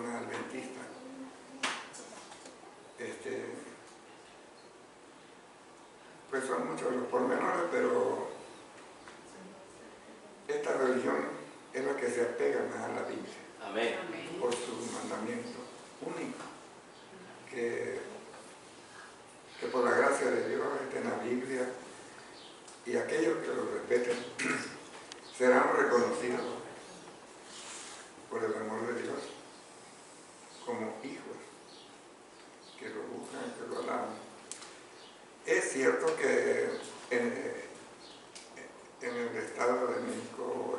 zona adventista. Pues son muchos los pormenores, pero esta religión es la que se apega más a la Biblia. Amén. Por su mandamiento único, que por la gracia de Dios está en la Biblia, y aquellos que lo respeten serán reconocidos por el amor de Dios como hijos que lo buscan, que lo alaban. Es cierto que en el Estado de México,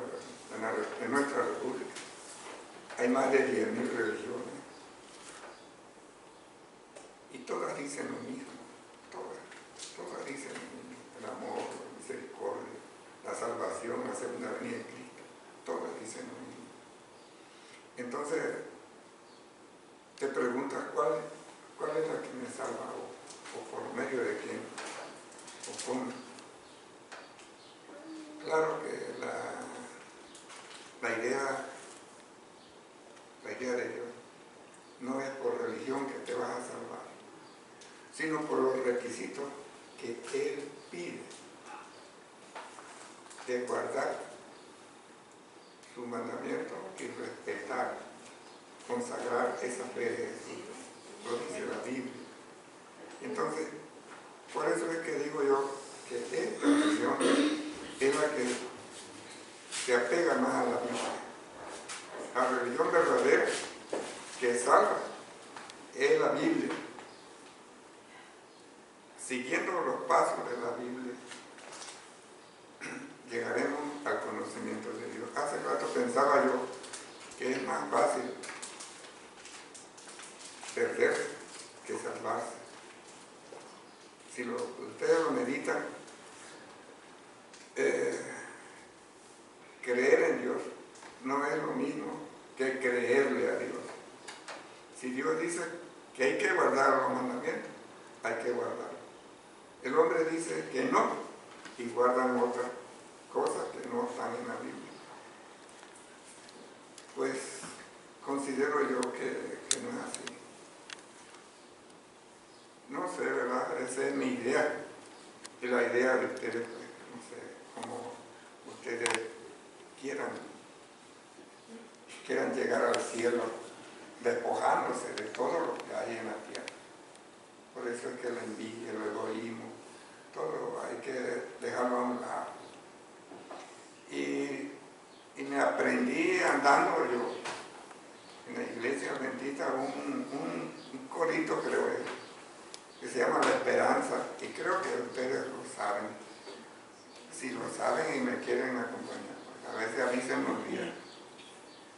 en nuestra república, hay más de 10.000 religiones y todas dicen lo mismo, todas dicen lo mismo: el amor, la misericordia, la salvación, la segunda venida de Cristo, todas dicen lo mismo. Entonces te preguntas cuál es la que me salva, o por medio de quién, o cómo. Claro que la idea de Dios no es por religión que te vas a salvar, sino por los requisitos que Él pide de guardar su mandamiento y respetar, consagrar esa fe de Jesús, lo dice la Biblia. Entonces, por eso es que digo yo que esta religión es la que se apega más a la Biblia. La religión verdadera que salva es la Biblia. Siguiendo los pasos de la Biblia, llegaremos al conocimiento de Dios. Hace rato pensaba yo que es más fácil perderse que salvarse. Si ustedes lo meditan, creer en Dios no es lo mismo que creerle a Dios. Si Dios dice que hay que guardar los mandamientos, hay que guardarlos. El hombre dice que no, y guardan otras cosas que no están en la Biblia. Pues considero yo que no es así. No sé, ¿verdad? Esa es mi idea. Y la idea de ustedes, pues, no sé, cómo ustedes quieran llegar al cielo despojándose de todo lo que hay en la tierra. Por eso es que la envidia, el egoísmo, todo hay que dejarlo a un lado. Y me aprendí andando yo en la iglesia adventista un corito, creo que se llama La Esperanza, y creo que ustedes lo saben. Si lo saben y me quieren acompañar, porque a veces a mí se me olvida.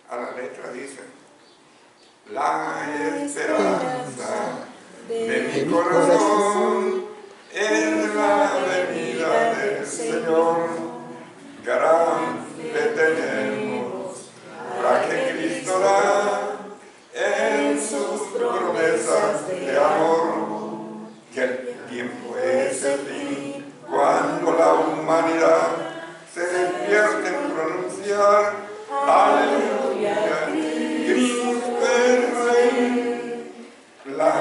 A la letra dice: la esperanza de mi corazón es la venida del Señor. Gran fe tenemos para que Cristo da en sus promesas de amor. Que el tiempo es el fin cuando la humanidad se despierte en pronunciar aleluya, Cristo es Rey. La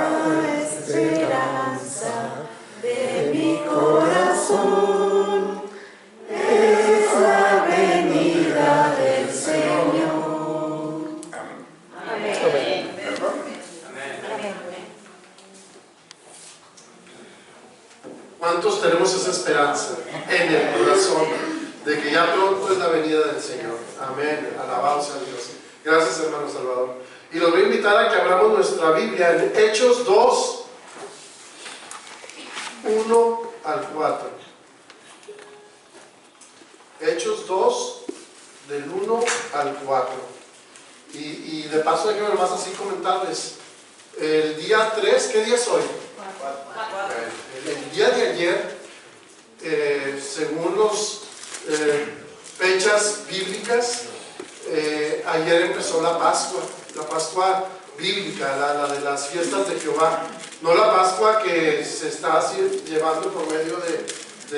esperanza de mi corazón es la venida del Señor. Amén. Amén. ¿Perdón? ¿Cuántos tenemos esa esperanza en el corazón de que ya pronto es la venida del Señor? Amén, alabado sea Dios. Gracias, hermano Salvador. Y los voy a invitar a que abramos nuestra Biblia en Hechos 2, 1 al 4. Hechos 2, del 1 al 4. Y de paso, déjenme nomás así comentarles. El día 3, ¿qué día es hoy? El día de ayer, según las fechas bíblicas, ayer empezó la Pascua bíblica, la de las fiestas de Jehová. No la Pascua que se está llevando por medio de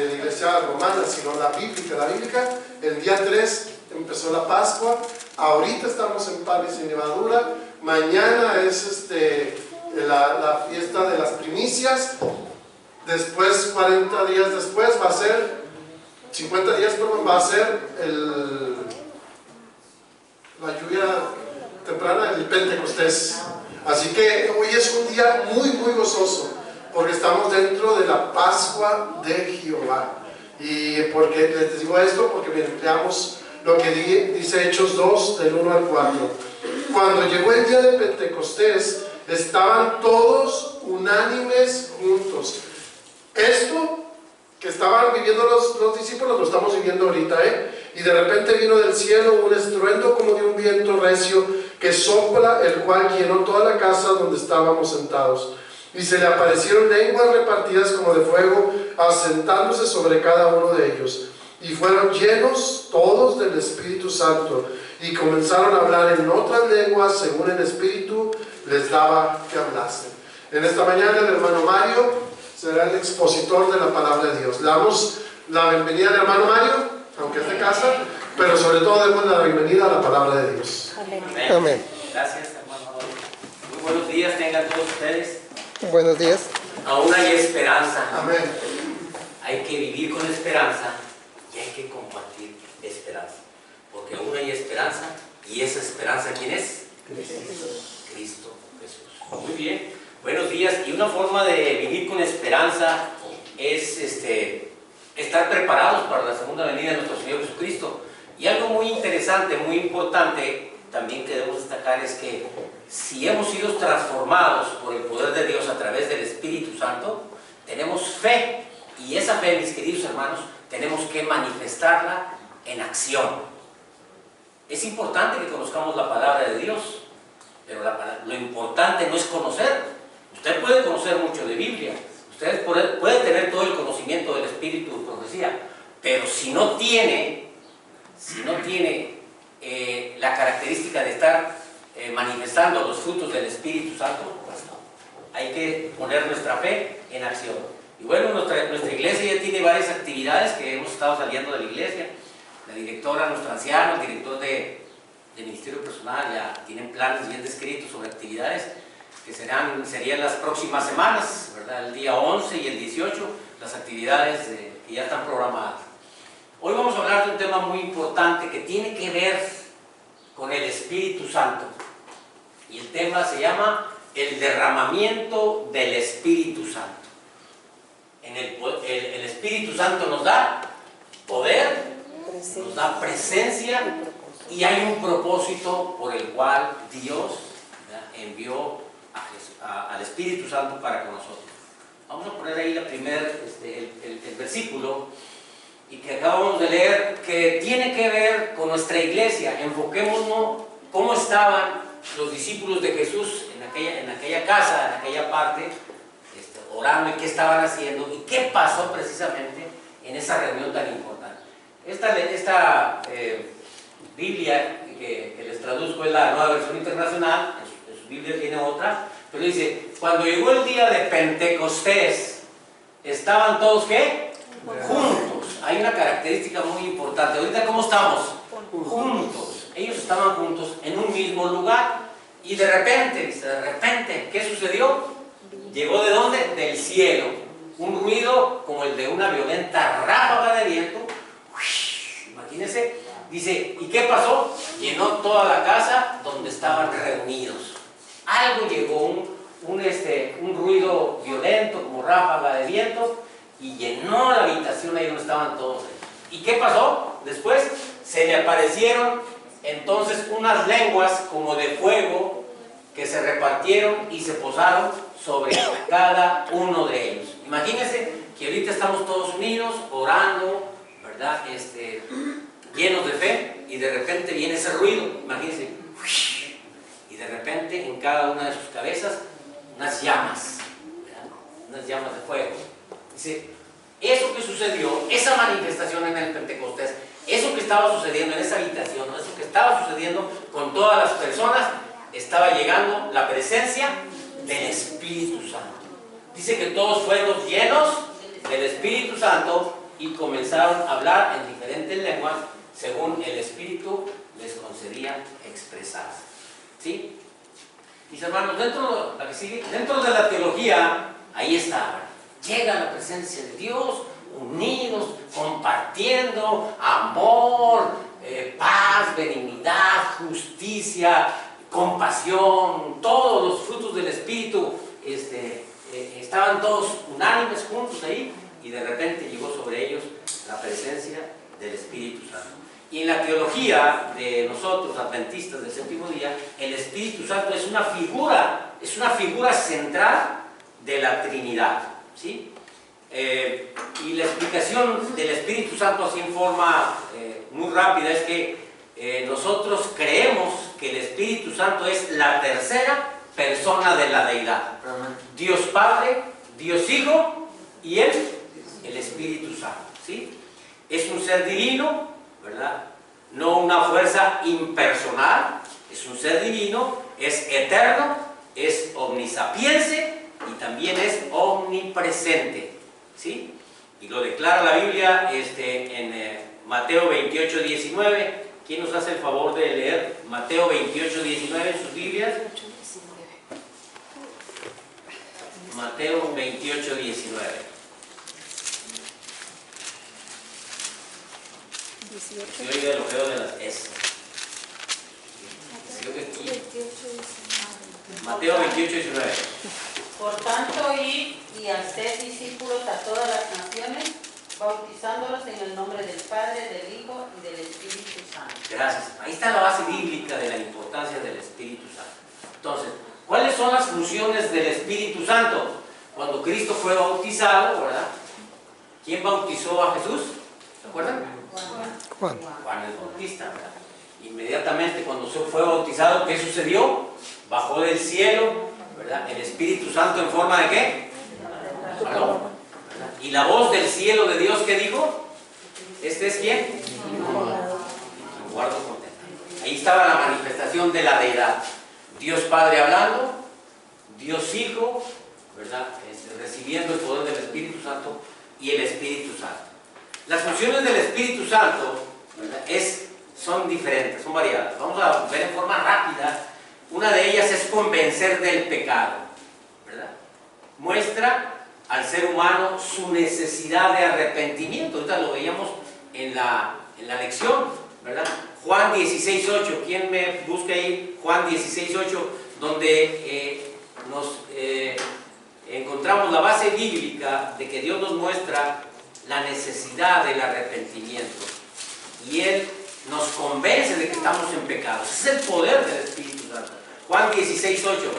la iglesia romana, sino la bíblica. La bíblica, el día 3 empezó la Pascua, Ahorita estamos en pan y sin levadura. Mañana es la fiesta de las primicias. Después, 40 días después, va a ser 50 días, perdón, va a ser la lluvia temprana del Pentecostés. Así que hoy es un día muy, muy gozoso, porque estamos dentro de la Pascua de Jehová. Y porque les digo esto, porque miren, leamos lo que dice Hechos 2, del 1 al 4. Cuando llegó el día de Pentecostés, estaban todos unánimes juntos. Esto que estaban viviendo los discípulos lo estamos viviendo ahorita, y de repente vino del cielo un estruendo como de un viento recio que sopla, el cual llenó toda la casa donde estábamos sentados, y se le aparecieron lenguas repartidas como de fuego, asentándose sobre cada uno de ellos, y fueron llenos todos del Espíritu Santo, y comenzaron a hablar en otras lenguas según el Espíritu les daba que hablasen. En esta mañana el hermano Mario será el expositor de la palabra de Dios. Le damos la bienvenida al hermano Mario, aunque es de casa, pero sobre todo demos la bienvenida a la palabra de Dios. Amén. Amén. Gracias, hermano. Muy buenos días tengan todos ustedes. Buenos días. Aún hay esperanza. Amén. Hay que vivir con esperanza y hay que compartir esperanza. Porque aún hay esperanza, y esa esperanza, ¿quién es? Cristo Jesús. Muy bien. Buenos días. Y una forma de vivir con esperanza es estar preparados para la segunda venida de nuestro Señor Jesucristo. Y algo muy interesante, muy importante, también que debemos destacar, es que si hemos sido transformados por el poder de Dios a través del Espíritu Santo, tenemos fe. Y esa fe, mis queridos hermanos, tenemos que manifestarla en acción. Es importante que conozcamos la palabra de Dios, pero lo importante no es conocer. Usted puede conocer mucho de Biblia, usted puede tener todo el conocimiento del Espíritu de profecía, pero si no tiene la característica de estar manifestando los frutos del Espíritu Santo, pues no. Hay que poner nuestra fe en acción. Y bueno, nuestra iglesia ya tiene varias actividades que hemos estado saliendo de la iglesia. La directora, nuestro anciano, el director de Ministerio Personal ya tienen planes bien descritos sobre actividades que serían las próximas semanas, ¿verdad? El día 11 y el 18, las actividades que ya están programadas. Hoy vamos a hablar de un tema muy importante que tiene que ver con el Espíritu Santo. Y el tema se llama el derramamiento del Espíritu Santo. El Espíritu Santo nos da poder, nos da presencia, y hay un propósito por el cual Dios, ¿verdad?, envió al Espíritu Santo para con nosotros. Vamos a poner ahí el versículo y que acabamos de leer, que tiene que ver con nuestra iglesia. Enfoquémonos cómo estaban los discípulos de Jesús en aquella casa, en aquella parte, orando, y qué estaban haciendo y qué pasó precisamente en esa reunión tan importante. Esta Biblia que les traduzco es la Nueva Versión Internacional. En su Biblia tiene otra, pero dice: cuando llegó el día de Pentecostés, estaban todos ¿qué? Juntos. Hay una característica muy importante. Ahorita, ¿cómo estamos? Juntos. Ellos estaban juntos en un mismo lugar, y de repente, ¿qué sucedió? Llegó ¿de dónde? Del cielo. Un ruido como el de una violenta ráfaga de viento. Imagínense. Dice, ¿y qué pasó? Llenó toda la casa donde estaban reunidos. Algo llegó, un ruido violento como ráfaga de viento, y llenó la habitación ahí donde estaban todos. ¿Y qué pasó? Después se le aparecieron entonces unas lenguas como de fuego que se repartieron y se posaron sobre cada uno de ellos. Imagínense que ahorita estamos todos unidos, orando, ¿verdad? Llenos de fe, y de repente viene ese ruido. Imagínense, y de repente en cada una de sus cabezas unas llamas, ¿verdad? Unas llamas de fuego. Dice, eso que sucedió, esa manifestación en el Pentecostés, eso que estaba sucediendo en esa habitación, eso que estaba sucediendo con todas las personas, estaba llegando la presencia del Espíritu Santo. Dice que todos fueron llenos del Espíritu Santo y comenzaron a hablar en diferentes lenguas según el Espíritu les concedía expresarse. ¿Sí? Mis hermanos, dentro de la teología, ahí está, llega la presencia de Dios, unidos, compartiendo amor, paz, benignidad, justicia, compasión, todos los frutos del Espíritu, estaban todos unánimes juntos ahí, y de repente llegó sobre ellos la presencia del Espíritu Santo. Y en la teología de nosotros, adventistas del séptimo día, el Espíritu Santo es una figura central de la Trinidad, ¿sí? Y la explicación del Espíritu Santo así en forma muy rápida es que nosotros creemos que el Espíritu Santo es la tercera persona de la deidad. Dios Padre, Dios Hijo y el Espíritu Santo, ¿sí? Es un ser divino, ¿verdad? No una fuerza impersonal, es un ser divino, es eterno, es omnisapiense y también es omnipresente, ¿sí? Y lo declara la Biblia en Mateo 28, 19. ¿Quién nos hace el favor de leer Mateo 28, 19 en sus Biblias? Mateo 28, 19. Se oiga el ojeo de las S. Mateo 28, 19. Por tanto, id y haced discípulos a todas las naciones, bautizándolos en el nombre del Padre, del Hijo y del Espíritu Santo. Gracias. Ahí está la base bíblica de la importancia del Espíritu Santo. Entonces, ¿cuáles son las funciones del Espíritu Santo? Cuando Cristo fue bautizado, ¿verdad? ¿Quién bautizó a Jesús? ¿Se acuerdan? Juan el Bautista, ¿verdad? Inmediatamente cuando fue bautizado, ¿qué sucedió? Bajó del cielo, ¿verdad? El Espíritu Santo en forma de ¿qué? ¿Verdad? Y la voz del cielo de Dios, ¿qué dijo? ¿Este es quién? Guardo contento. Ahí estaba la manifestación de la deidad. Dios Padre hablando, Dios Hijo, ¿verdad? Recibiendo el poder del Espíritu Santo y el Espíritu Santo. Las funciones del Espíritu Santo, ¿verdad? Son diferentes, son variadas. Vamos a ver en forma rápida. Una de ellas es convencer del pecado, ¿verdad? Muestra al ser humano su necesidad de arrepentimiento. Ahorita lo veíamos en la lección, ¿verdad? Juan 16:8. ¿Quién me busca ahí? Juan 16:8, donde encontramos la base bíblica de que Dios nos muestra la necesidad del arrepentimiento. Y Él nos convence de que estamos en pecado. Ese es el poder del Espíritu Santo. Juan 16:8.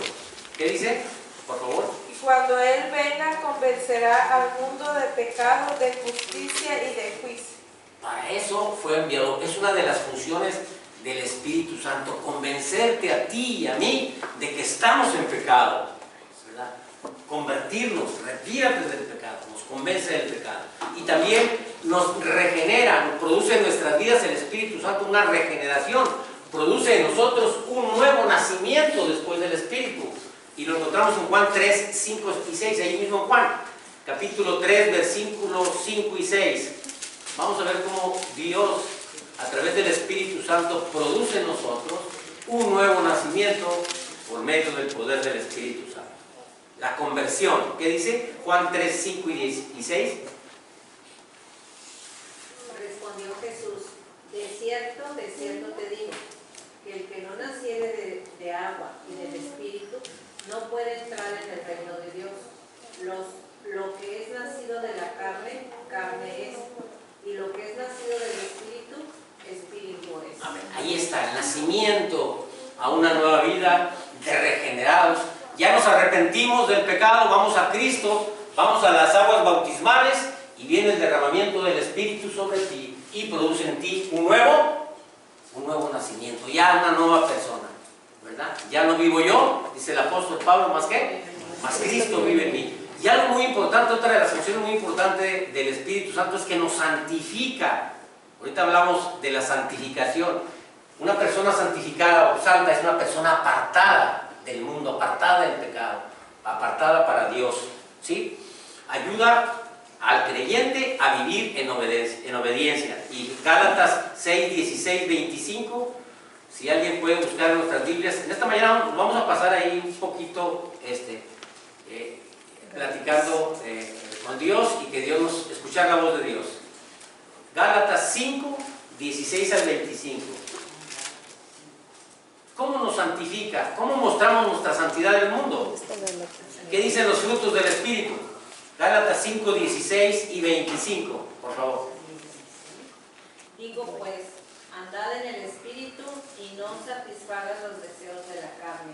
¿Qué dice? Por favor. Cuando Él venga, convencerá al mundo de pecado, de justicia y de juicio. Para eso fue enviado. Es una de las funciones del Espíritu Santo, convencerte a ti y a mí de que estamos en pecado, ¿verdad? Convertirnos, retírate del pecado, nos convence del pecado. Y también nos regenera, nos produce en nuestras vidas el Espíritu Santo una regeneración, produce en nosotros un nuevo nacimiento después del Espíritu. Y lo encontramos en Juan 3, 5 y 6, ahí mismo en Juan, capítulo 3, versículos 5 y 6. Vamos a ver cómo Dios, a través del Espíritu Santo, produce en nosotros un nuevo nacimiento por medio del poder del Espíritu Santo. La conversión, ¿qué dice? Juan 3, 5 y 6. Respondió Jesús: de cierto te digo, que el que no naciere de agua y del Espíritu no puede entrar en el reino de Dios. Lo que es nacido de la carne, carne es, y lo que es nacido del Espíritu, Espíritu es. Amén. Ahí está el nacimiento a una nueva vida de regenerados. Ya nos arrepentimos del pecado, vamos a Cristo, vamos a las aguas bautismales y viene el derramamiento del Espíritu sobre ti y produce en ti un nuevo nacimiento, ya una nueva persona, ¿verdad? Ya no vivo yo, dice el apóstol Pablo, más Cristo vive en mí. Y algo muy importante, otra de las funciones muy importantes del Espíritu Santo es que nos santifica. Ahorita hablamos de la santificación. Una persona santificada o santa es una persona apartada del mundo, apartada del pecado, apartada para Dios, ¿sí? Ayuda al creyente a vivir en obediencia. Y Gálatas 6, 16, 25 Si alguien puede buscar nuestras Biblias, en esta mañana vamos a pasar ahí un poquito platicando con Dios y que Dios nos escuchar la voz de Dios. Gálatas 5, 16 al 25. ¿Cómo nos santifica? ¿Cómo mostramos nuestra santidad en el mundo? ¿Qué dicen los frutos del Espíritu? Gálatas 5, 16 y 25, por favor. Digo pues, andad en el Espíritu y no satisfagan los deseos de la carne.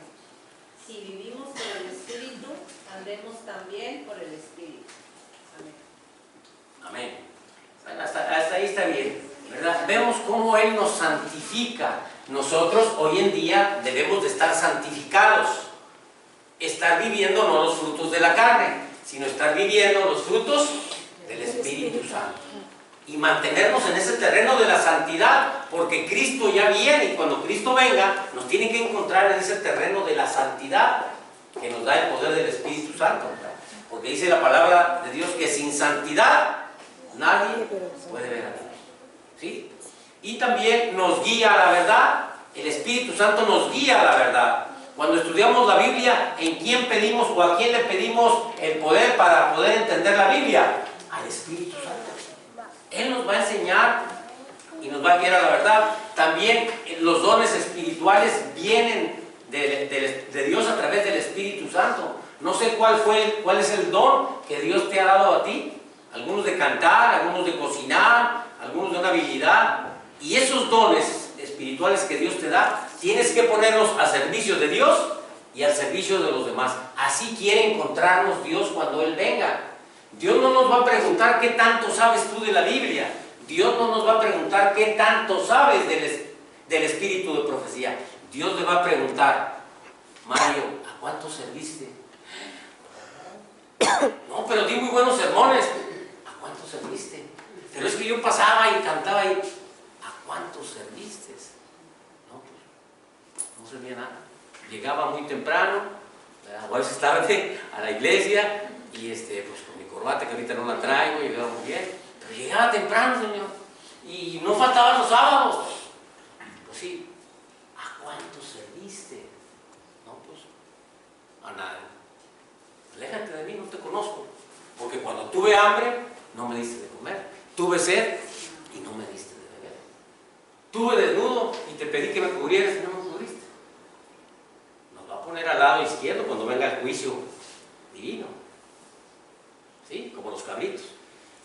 Si vivimos por el Espíritu, andemos también por el Espíritu. Amén. Amén. Bueno, hasta ahí está bien, ¿verdad? Vemos cómo Él nos santifica. Nosotros hoy en día debemos de estar santificados. Estar viviendo no los frutos de la carne, sino estar viviendo los frutos del Espíritu Santo. Y mantenernos en ese terreno de la santidad, porque Cristo ya viene, y cuando Cristo venga, nos tiene que encontrar en ese terreno de la santidad, que nos da el poder del Espíritu Santo. Porque dice la palabra de Dios que sin santidad nadie puede ver a Dios. ¿Sí? Y también nos guía a la verdad. El Espíritu Santo nos guía a la verdad. Cuando estudiamos la Biblia, ¿en quién pedimos o a quién le pedimos el poder para poder entender la Biblia? Al Espíritu Santo. Él nos va a enseñar y nos va a guiar a la verdad. También los dones espirituales vienen de Dios a través del Espíritu Santo. No sé cuál es el don que Dios te ha dado a ti. Algunos de cantar, algunos de cocinar, algunos de una habilidad. Y esos dones espirituales que Dios te da, tienes que ponerlos a servicio de Dios y al servicio de los demás. Así quiere encontrarnos Dios cuando Él venga. Dios no nos va a preguntar qué tanto sabes tú de la Biblia. Dios no nos va a preguntar qué tanto sabes del espíritu de profecía. Dios le va a preguntar, Mario, ¿a cuánto serviste? No, pero di muy buenos sermones. ¿A cuánto serviste? Pero es que yo pasaba y cantaba y ¿a cuánto serviste? No, pues no servía nada. Llegaba muy temprano, a veces tarde, a la iglesia y pues con mi corbata que ahorita no la traigo, llegaba muy bien, pero llegaba temprano, Señor, y no faltaban los sábados. Pues sí, ¿a cuánto serviste? No, pues a nada. Aléjate de mí, no te conozco, porque cuando tuve hambre no me diste de comer, tuve sed y no me diste de beber, tuve desnudo y te pedí que me cubrieras y no me cubriste. Nos va a poner al lado izquierdo cuando venga el juicio divino, ¿sí? Como los cabritos.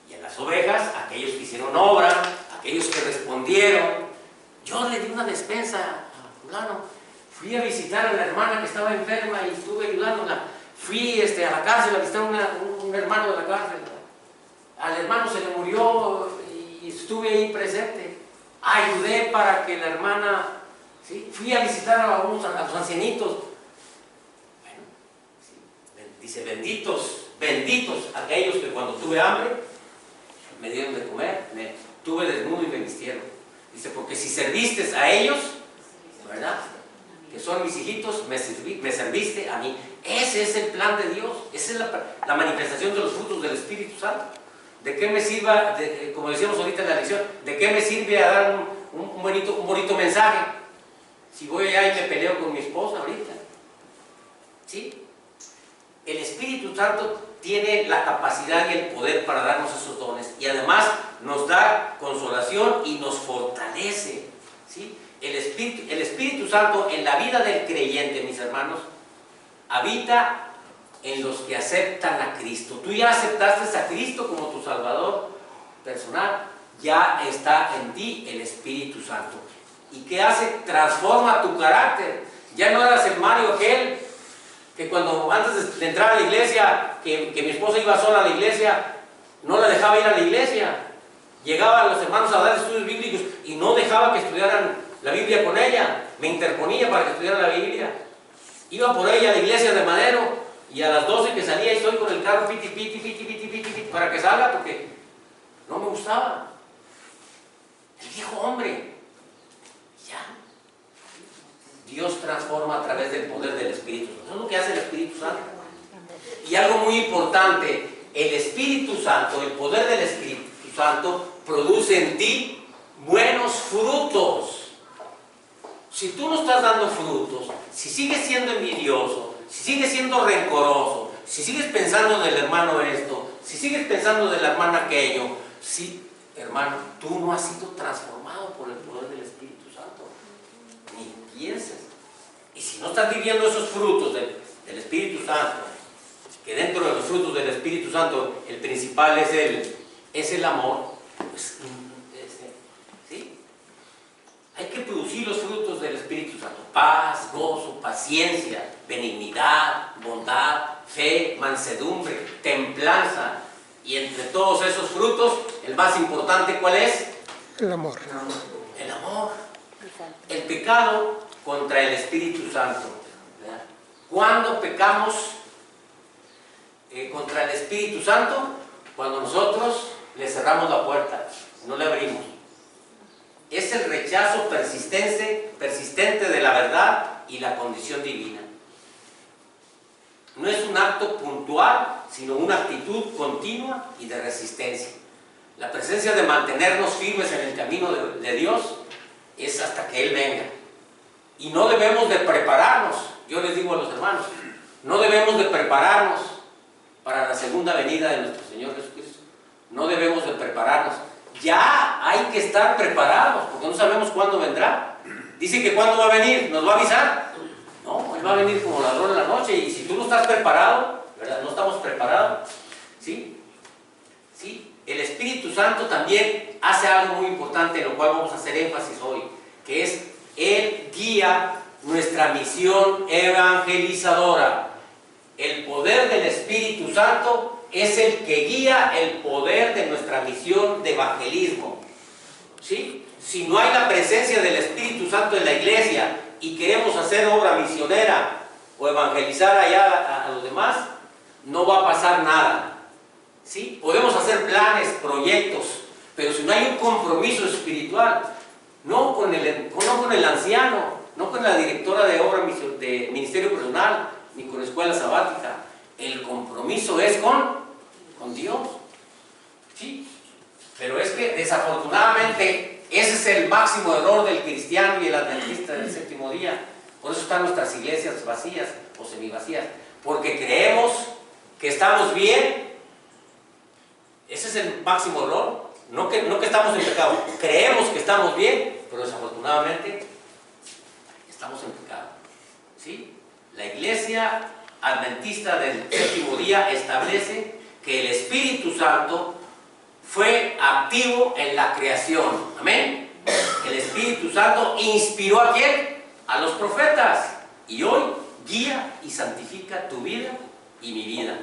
Y en las ovejas, aquellos que hicieron obra, aquellos que respondieron. Yo le di una despensa a fulano, fui a visitar a la hermana que estaba enferma y estuve ayudándola. Fui a la cárcel a visitar un hermano de la cárcel. Al hermano se le murió y estuve ahí presente. Ayudé para que la hermana, ¿sí? Fui a visitar a los ancianitos. Bueno, ¿sí? Dice, benditos aquellos que cuando tuve hambre me dieron de comer, tuve desnudo y me vistieron. Dice, porque si serviste a ellos, ¿verdad?, que son mis hijitos, me serviste a mí. Ese es el plan de Dios, esa es la manifestación de los frutos del Espíritu Santo. ¿De qué me sirva, como decíamos ahorita en la lección, de qué me sirve a dar un bonito mensaje si voy allá y me peleo con mi esposa ahorita? ¿Sí? El Espíritu Santo tiene la capacidad y el poder para darnos esos dones y además nos da consolación y nos fortalece, ¿sí? El Espíritu Santo en la vida del creyente, mis hermanos, habita en los que aceptan a Cristo. Tú ya aceptaste a Cristo como tu Salvador personal, ya está en ti el Espíritu Santo. ¿Y qué hace? Transforma tu carácter. Ya no eras el Mario aquel que cuando antes de entrar a la iglesia, que mi esposa iba sola a la iglesia, no la dejaba ir a la iglesia. Llegaban los hermanos a dar estudios bíblicos y no dejaba que estudiaran la Biblia con ella, me interponía para que estudiara la Biblia. Iba por ella a la iglesia de Madero y a las 12 que salía estoy con el carro piti para que salga porque no me gustaba. El viejo hombre. Ya. Dios transforma a través del poder del Espíritu. Eso es lo que hace el Espíritu Santo. Y algo muy importante, el Espíritu Santo, el poder del Espíritu Santo produce en ti buenos frutos. Si tú no estás dando frutos, si sigues siendo envidioso, si sigues siendo rencoroso, si sigues pensando del hermano esto, si sigues pensando de la hermana aquello, si, hermano, tú no has sido transformado por el poder del Espíritu Santo. Ni pienses. Y si no estás viviendo esos frutos del Espíritu Santo, que dentro de los frutos del Espíritu Santo el principal es el amor, pues, ¿sí? Hay que producir los frutos del Espíritu Santo: paz, gozo, paciencia, benignidad, bondad, fe, mansedumbre, templanza. Y entre todos esos frutos, el más importante, ¿cuál es? El amor. El amor. El pecado contra el Espíritu Santo, ¿verdad? ¿Cuándo pecamos contra el Espíritu Santo? Cuando nosotros le cerramos la puerta, no le abrimos. Es el rechazo persistente de la verdad y la condición divina. No es un acto puntual, sino una actitud continua y de resistencia. La presencia de mantenernos firmes en el camino de Dios es hasta que Él venga. Y no debemos de prepararnos, yo les digo a los hermanos, no debemos de prepararnos para la segunda venida de nuestro Señor Jesucristo. No debemos de prepararnos. Ya hay que estar preparados, porque no sabemos cuándo vendrá. Dice que cuándo va a venir, nos va a avisar. No, Él va a venir como ladrón en la noche, y si tú no estás preparado, ¿verdad? No estamos preparados, ¿sí? ¿Sí? El Espíritu Santo también hace algo muy importante, en lo cual vamos a hacer énfasis hoy, que es Él guía nuestra misión evangelizadora. El poder del Espíritu Santo es el que guía el poder de nuestra misión de evangelismo, ¿sí? Si no hay la presencia del Espíritu Santo en la iglesia y queremos hacer obra misionera o evangelizar allá a los demás, no va a pasar nada, ¿sí? Podemos hacer planes, proyectos, pero si no hay un compromiso espiritual, no con el anciano, no con la directora de obra de ministerio personal, ni con escuela sabática, el compromiso es con Dios, ¿sí? Pero es que desafortunadamente ese es el máximo error del cristiano y el adventista del séptimo día. Por eso están nuestras iglesias vacías o semivacías, porque creemos que estamos bien. Ese es el máximo error. No que estamos en pecado, creemos que estamos bien, pero desafortunadamente estamos en pecado, ¿sí? La iglesia adventista del séptimo día establece que el Espíritu Santo fue activo en la creación. Amén. El Espíritu Santo inspiró ¿a quién? A los profetas. Y hoy guía y santifica tu vida y mi vida.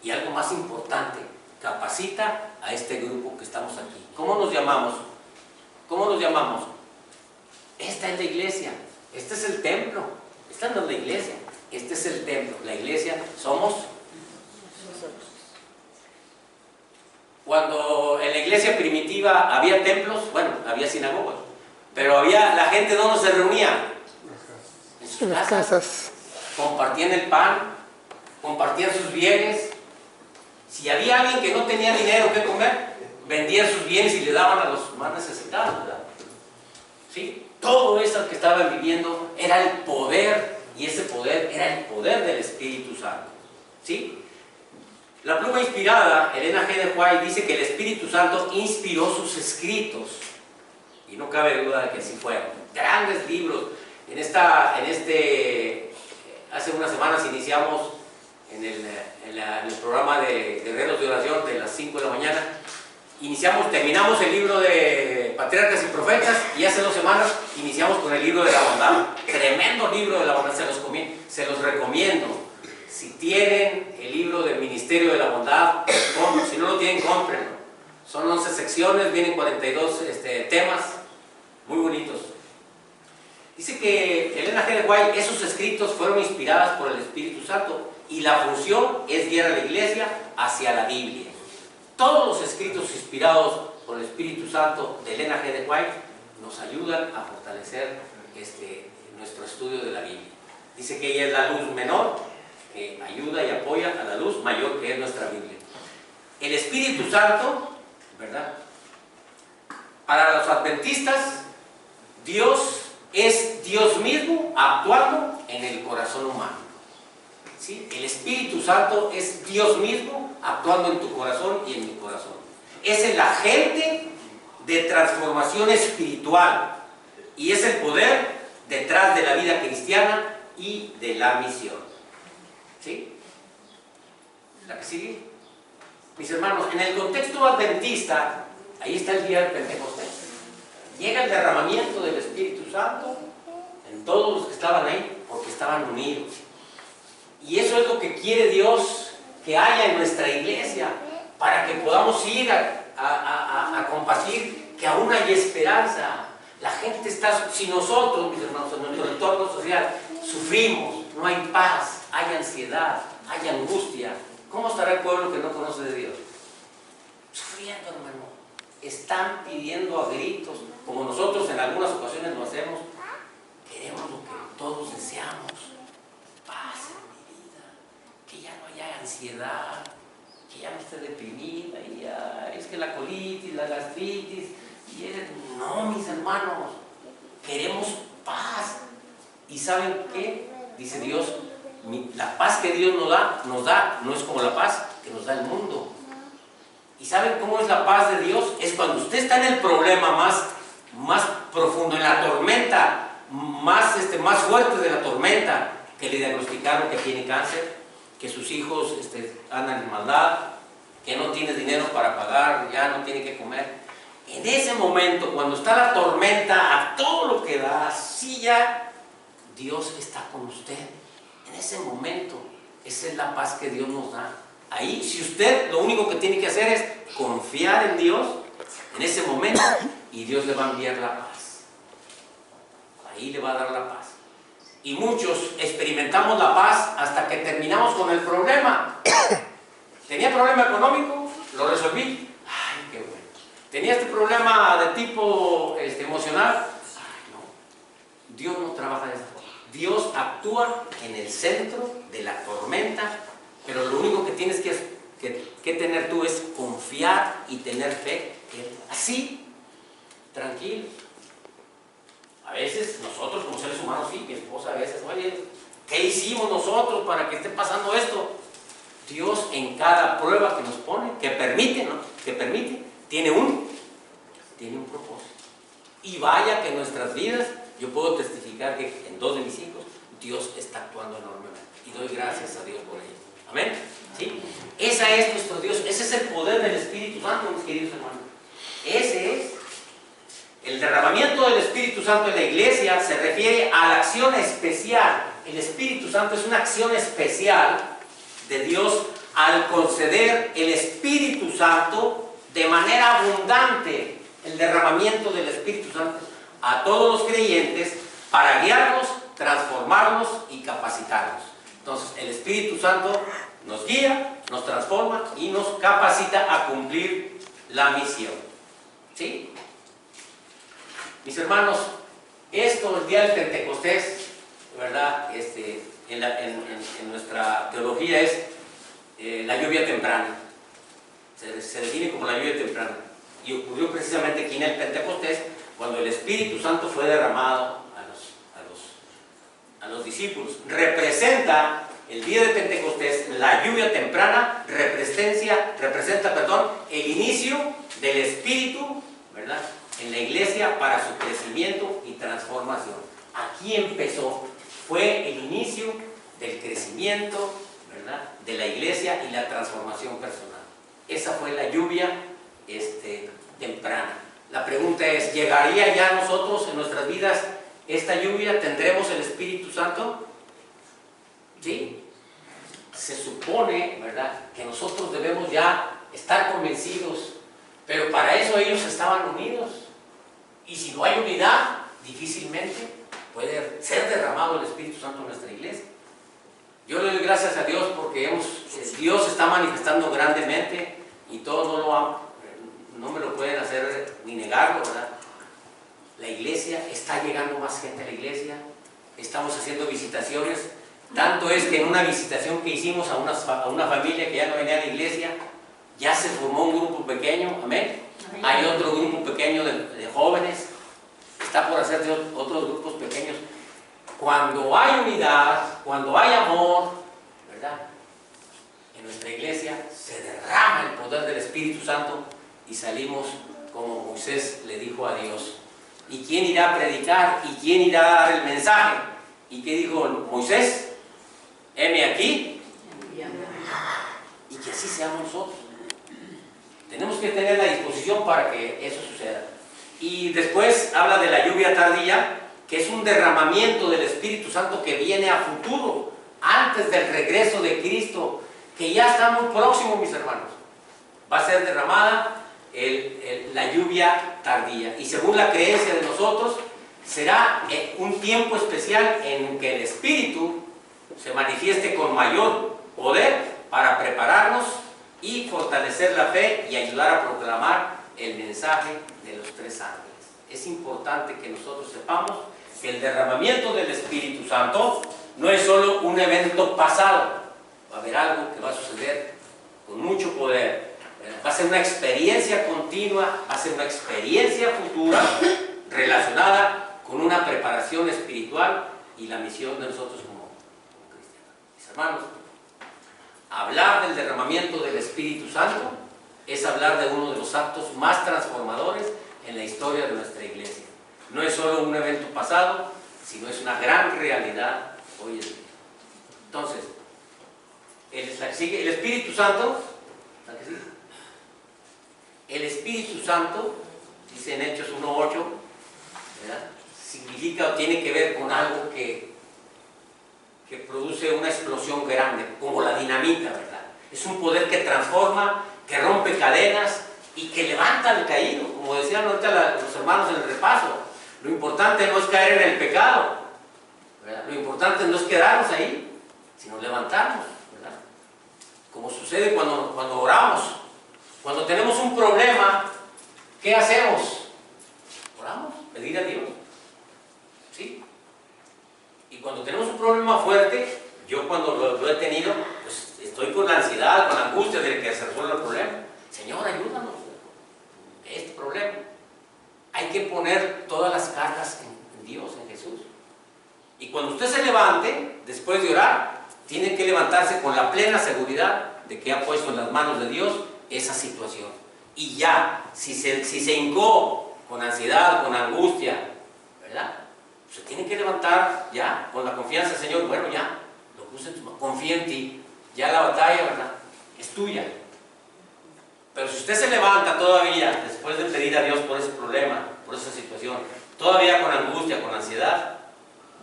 Y algo más importante, capacita a este grupo que estamos aquí. ¿Cómo nos llamamos? ¿Cómo nos llamamos? Esta es la iglesia. Este es el templo. Esta no es la iglesia. Este es el templo. La iglesia somos nosotros. Cuando en la iglesia primitiva había templos, bueno, había sinagogas, pero la gente ¿dónde se reunía? En sus casas. Compartían el pan, compartían sus bienes. Si había alguien que no tenía dinero que comer, vendían sus bienes y le daban a los más necesitados, ¿verdad? ¿Sí? Todo eso que estaban viviendo era el poder, y ese poder era el poder del Espíritu Santo, ¿sí? La pluma inspirada, Elena G. de White, dice que el Espíritu Santo inspiró sus escritos, y no cabe duda de que así fueron. Grandes libros. Hace unas semanas iniciamos en el programa de guerreros de oración de las 5 de la mañana. Terminamos el libro de Patriarcas y Profetas, y hace 2 semanas iniciamos con el libro de la bondad. Tremendo libro de la bondad, se los recomiendo. Si tienen el libro del Ministerio de la Bondad, si no lo tienen, cómprenlo. Son 11 secciones, vienen 42 temas muy bonitos. Dice que Elena G. de White, esos escritos fueron inspirados por el Espíritu Santo, y la función es guiar a la iglesia hacia la Biblia. Todos los escritos inspirados por el Espíritu Santo de Elena G. de White nos ayudan a fortalecer nuestro estudio de la Biblia. Dice que ella es la luz menor, que ayuda y apoya a la luz mayor que es nuestra Biblia. El Espíritu Santo, ¿verdad? Para los adventistas, Dios es Dios mismo actuando en el corazón humano. ¿Sí? El Espíritu Santo es Dios mismo actuando en tu corazón y en mi corazón. Es el agente de transformación espiritual y es el poder detrás de la vida cristiana y de la misión. ¿Sí? ¿La que sigue? Mis hermanos, en el contexto adventista, ahí está el día del Pentecostés. Llega el derramamiento del Espíritu Santo en todos los que estaban ahí, porque estaban unidos. Y eso es lo que quiere Dios que haya en nuestra iglesia, para que podamos ir a compartir que aún hay esperanza. La gente está, si nosotros, mis hermanos, en nuestro entorno social, sufrimos, no hay paz, hay ansiedad, hay angustia, ¿cómo estará el pueblo que no conoce de Dios? Sufriendo, hermano. Están pidiendo a gritos, como nosotros en algunas ocasiones lo hacemos. Queremos lo que todos deseamos: paz en mi vida, que ya no haya ansiedad, que ya no esté deprimida, y ya, es que la colitis, la gastritis, no, mis hermanos, queremos paz. ¿Y saben qué? Dice Dios, la paz que Dios nos da, no es como la paz que nos da el mundo. ¿Y saben cómo es la paz de Dios? Es cuando usted está en el problema más profundo, en la tormenta, más fuerte de la tormenta, que le diagnosticaron que tiene cáncer, que sus hijos andan en maldad, que no tiene dinero para pagar, ya no tiene que comer. En ese momento, cuando está la tormenta a todo lo que da, sí, ya Dios está con usted. En ese momento, esa es la paz que Dios nos da. Ahí, si usted lo único que tiene que hacer es confiar en Dios, en ese momento, y Dios le va a enviar la paz. Ahí le va a dar la paz. Y muchos experimentamos la paz hasta que terminamos con el problema. ¿Tenía problema económico? Lo resolví. Ay, qué bueno. ¿Tenía este problema de tipo emocional? Ay, no. Dios no trabaja de esa forma. Dios actúa en el centro de la tormenta, pero lo único que tienes que tener tú es confiar y tener fe. Así, tranquilo. A veces nosotros como seres humanos, sí, mi esposa a veces, oye, ¿qué hicimos nosotros para que esté pasando esto? Dios en cada prueba que nos pone, que permite, tiene un propósito. Y vaya que en nuestras vidas, yo puedo testificar que en 2 de mis hijos, Dios está actuando enormemente. Y doy gracias a Dios por ello. Amén. ¿Sí? Ese es nuestro Dios, ese es el poder del Espíritu Santo, mis queridos hermanos. Ese es. El derramamiento del Espíritu Santo en la iglesia se refiere a la acción especial. El Espíritu Santo es una acción especial de Dios al conceder el Espíritu Santo de manera abundante, el derramamiento del Espíritu Santo a todos los creyentes para guiarlos, transformarlos y capacitarlos. Entonces, el Espíritu Santo nos guía, nos transforma y nos capacita a cumplir la misión. ¿Sí? Mis hermanos, esto, el día del Pentecostés, ¿verdad? En nuestra teología es la lluvia temprana. Se define como la lluvia temprana. Y ocurrió precisamente aquí en el Pentecostés, cuando el Espíritu Santo fue derramado a los discípulos. Representa el día de Pentecostés, la lluvia temprana, representa el inicio del Espíritu, ¿verdad?, en la iglesia para su crecimiento y transformación. Aquí empezó, fue el inicio del crecimiento, ¿verdad?, de la iglesia y la transformación personal. Esa fue la lluvia temprana. La pregunta es, ¿llegaría ya a nosotros en nuestras vidas esta lluvia? ¿Tendremos el Espíritu Santo? ¿Sí? Se supone, ¿verdad?, que nosotros debemos ya estar convencidos, pero para eso ellos estaban unidos. Y si no hay unidad, difícilmente puede ser derramado el Espíritu Santo en nuestra iglesia. Yo le doy gracias a Dios porque Dios está manifestando grandemente y todos no me lo pueden hacer ni negarlo, ¿verdad? La iglesia, está llegando más gente a la iglesia, estamos haciendo visitaciones. Tanto es que en una visitación que hicimos a una familia que ya no venía a la iglesia, ya se formó un grupo pequeño, amén. Hay otro grupo pequeño de jóvenes, está por hacerse otros grupos pequeños. Cuando hay unidad, cuando hay amor, ¿verdad? En nuestra iglesia se derrama el poder del Espíritu Santo y salimos como Moisés le dijo a Dios. ¿Y quién irá a predicar? ¿Y quién irá a dar el mensaje? ¿Y qué dijo Moisés? Heme aquí. Y que así seamos nosotros. Tenemos que tener la disposición para que eso suceda. Y después habla de la lluvia tardía, que es un derramamiento del Espíritu Santo que viene a futuro, antes del regreso de Cristo, que ya está muy próximo, mis hermanos. Va a ser derramada la lluvia tardía. Y según la creencia de nosotros, será un tiempo especial en que el Espíritu se manifieste con mayor poder para prepararnos y fortalecer la fe y ayudar a proclamar el mensaje de los 3 ángeles. Es importante que nosotros sepamos que el derramamiento del Espíritu Santo no es solo un evento pasado. Va a haber algo que va a suceder con mucho poder. Va a ser una experiencia continua, va a ser una experiencia futura relacionada con una preparación espiritual y la misión de nosotros como cristianos. Mis hermanos, hablar del derramamiento del Espíritu Santo es hablar de uno de los actos más transformadores en la historia de nuestra iglesia. No es solo un evento pasado, sino es una gran realidad hoy en día. Entonces, el Espíritu Santo, ¿la que sigue? El Espíritu Santo, dice en Hechos 1:8, significa o tiene que ver con algo que produce una explosión grande, como la dinamita, ¿verdad? Es un poder que transforma, que rompe cadenas y que levanta al caído, como decían ahorita los hermanos en el repaso. Lo importante no es caer en el pecado, ¿verdad? Lo importante no es quedarnos ahí, sino levantarnos, ¿verdad? Como sucede cuando oramos. Cuando tenemos un problema, ¿qué hacemos? Oramos, pedir a Dios. ¿Sí? Y cuando tenemos un problema fuerte, yo cuando lo he tenido, pues estoy con la ansiedad, con la angustia de que se resuelva el problema. Señor, ayúdanos de este problema. Hay que poner todas las cargas en Dios, en Jesús. Y cuando usted se levante, después de orar, tiene que levantarse con la plena seguridad de que ha puesto en las manos de Dios esa situación. Y ya, si se hincó con ansiedad, con angustia, ¿verdad? Se tiene que levantar ya con la confianza, Señor, bueno, ya, lo puse en tu mano, confía en ti, ya la batalla, ¿verdad? Es tuya. Pero si usted se levanta todavía, después de pedir a Dios por ese problema, por esa situación, todavía con angustia, con ansiedad,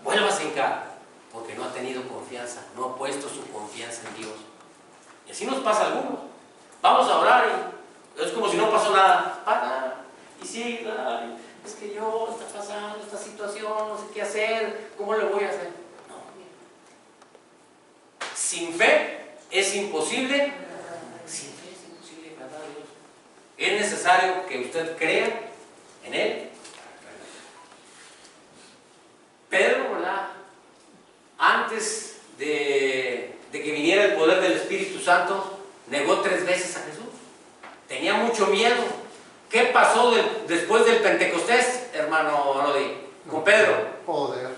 vuélvase a hincar, porque no ha tenido confianza, no ha puesto su confianza en Dios. Y así nos pasa a algunos. Vamos a orar y es como si no pasó nada. Para, y sí, ay, es que yo, está pasando esta situación, no sé qué hacer, ¿cómo le voy a hacer? No, mira. Sin fe es imposible, agradar a Dios. Es necesario que usted crea en Él. Pedro, ¿verdad? Antes de que viniera el poder del Espíritu Santo, negó 3 veces a Jesús. Tenía mucho miedo. ¿Qué pasó después del Pentecostés, hermano Anodi? Con Pedro. Poder.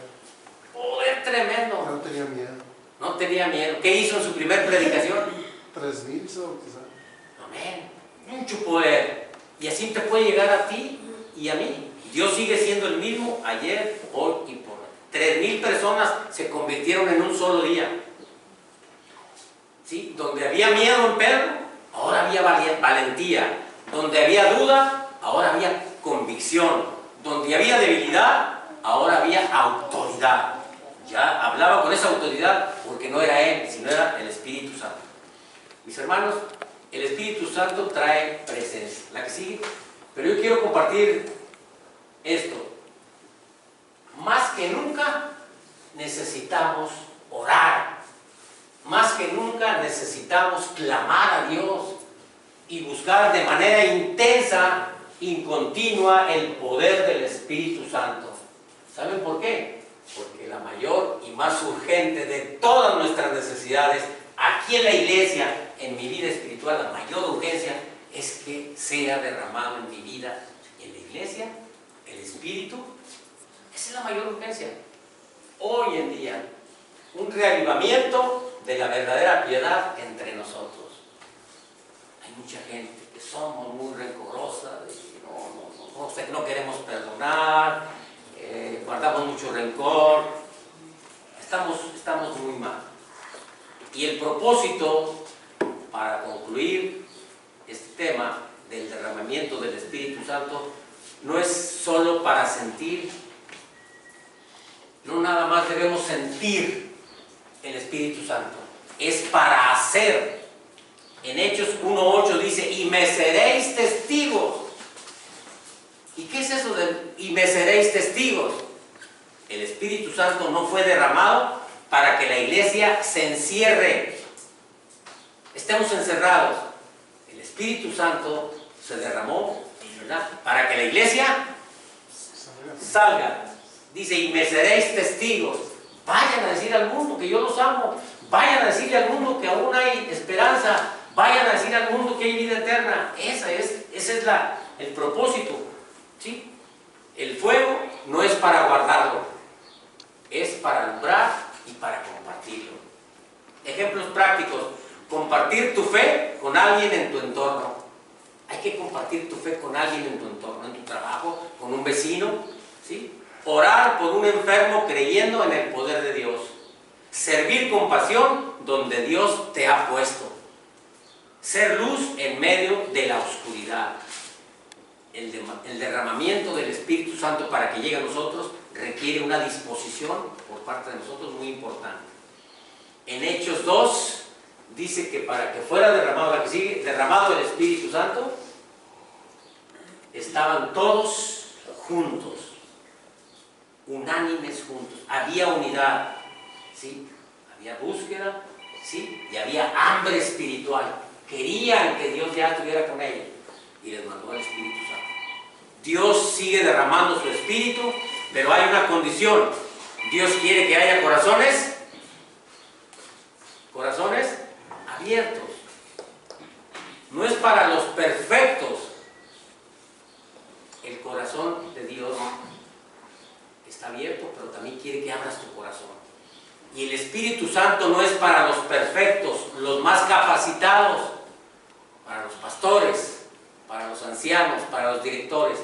Poder tremendo. No tenía miedo. No tenía miedo. ¿Qué hizo en su primer predicación? 3,000 se bautizaron. Amén. Mucho poder. Y así te puede llegar a ti y a mí. Dios sigue siendo el mismo ayer, hoy y por hoy. 3,000 personas se convirtieron en un solo día. ¿Sí? Donde había miedo en Pedro, ahora había valentía. Donde había duda, ahora había convicción. Donde había debilidad, ahora había autoridad. Ya hablaba con esa autoridad porque no era él, sino era el Espíritu Santo. Mis hermanos, el Espíritu Santo trae presencia. La que sigue. Pero yo quiero compartir esto. Más que nunca necesitamos orar. Más que nunca necesitamos clamar a Dios y buscar de manera intensa y continua el poder del Espíritu Santo. ¿Saben por qué? Porque la mayor y más urgente de todas nuestras necesidades aquí en la iglesia, en mi vida espiritual, la mayor urgencia es que sea derramado en mi vida, en la iglesia, el Espíritu. Esa es la mayor urgencia. Hoy en día, un reavivamiento de la verdadera piedad entre nosotros. Hay mucha gente que somos muy rencorosa, no queremos perdonar, guardamos mucho rencor, estamos muy mal. Y el propósito, para concluir este tema del derramamiento del Espíritu Santo, no es solo para sentir, no nada más debemos sentir el Espíritu Santo, es para hacer. En Hechos 1:8 dice, y me seréis testigos. ¿Y qué es eso de y me seréis testigos? El Espíritu Santo no fue derramado para que la iglesia se encierre, estemos encerrados. El Espíritu Santo se derramó, ¿verdad?, para que la iglesia salga. Dice, y me seréis testigos. Vayan a decir al mundo que yo los amo. Vayan a decirle al mundo que aún hay esperanza. Vayan a decir al mundo que hay vida eterna. Ese es el propósito, ¿sí? El fuego no es para guardarlo, es para alumbrar y para compartirlo. Ejemplos prácticos. Compartir tu fe con alguien en tu entorno. Hay que compartir tu fe con alguien en tu entorno, en tu trabajo, con un vecino, ¿sí? Orar por un enfermo creyendo en el poder de Dios. Servir con pasión donde Dios te ha puesto. Ser luz en medio de la oscuridad. El derramamiento del Espíritu Santo para que llegue a nosotros requiere una disposición por parte de nosotros muy importante. En Hechos 2 dice que para que fuera derramado, la que sigue, derramado el Espíritu Santo, estaban todos juntos, unánimes juntos, había unidad, ¿sí? Había búsqueda, ¿sí? Y había hambre espiritual, querían que Dios ya estuviera con ellos y les mandó el Espíritu Santo. Dios sigue derramando su Espíritu, pero hay una condición. Dios quiere que haya corazones abiertos. No es para los perfectos. El corazón de Dios está abierto, pero también quiere que abras tu corazón. Y el Espíritu Santo no es para los perfectos, los más capacitados, para los pastores, para los ancianos, para los directores.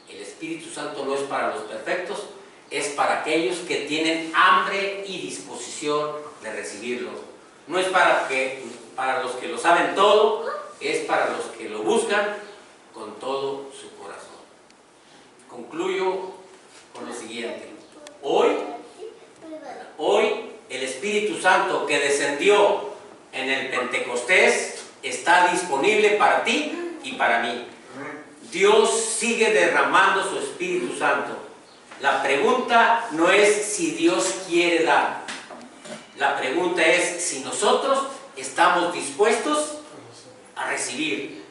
El Espíritu Santo no es para los perfectos, es para aquellos que tienen hambre y disposición de recibirlo. No es para los que lo saben todo, es para los que lo buscan con todo su corazón. Concluyo con lo siguiente. Hoy el Espíritu Santo que descendió en el Pentecostés está disponible para ti y para mí. Dios sigue derramando su Espíritu Santo. La pregunta no es si Dios quiere dar. La pregunta es si nosotros estamos dispuestos a recibir.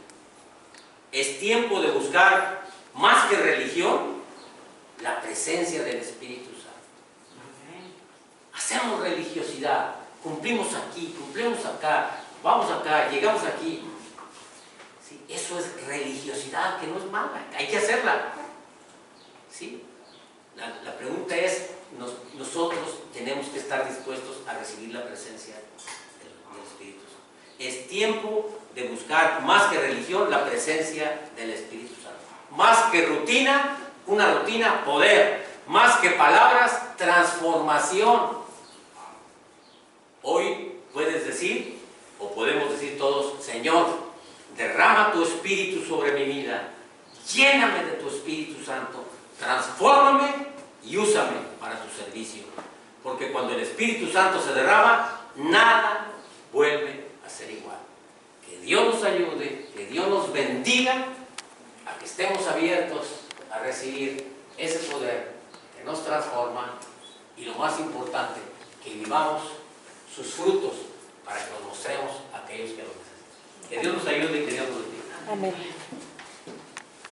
Es tiempo de buscar, más que religión, la presencia del Espíritu Santo. Hacemos religiosidad, cumplimos aquí, cumplimos acá, vamos acá, llegamos aquí. ¿Sí? Eso es religiosidad, que no es mala, hay que hacerla. ¿Sí? La pregunta es, nosotros tenemos que estar dispuestos a recibir la presencia del Espíritu Santo. Es tiempo de buscar, más que religión, la presencia del Espíritu Santo. Más que rutina, una rutina, poder. Más que palabras, transformación. Hoy puedes decir, o podemos decir todos, Señor, derrama tu Espíritu sobre mi vida. Lléname de tu Espíritu Santo. Transfórmame y úsame para tu servicio. Porque cuando el Espíritu Santo se derrama, nada vuelve a ser igual. Que Dios nos ayude, que Dios nos bendiga a que estemos abiertos a recibir ese poder que nos transforma y lo más importante, que vivamos sus frutos para que los mostremos a aquellos que los necesitan. Que Dios nos ayude y que Dios nos bendiga. Amén.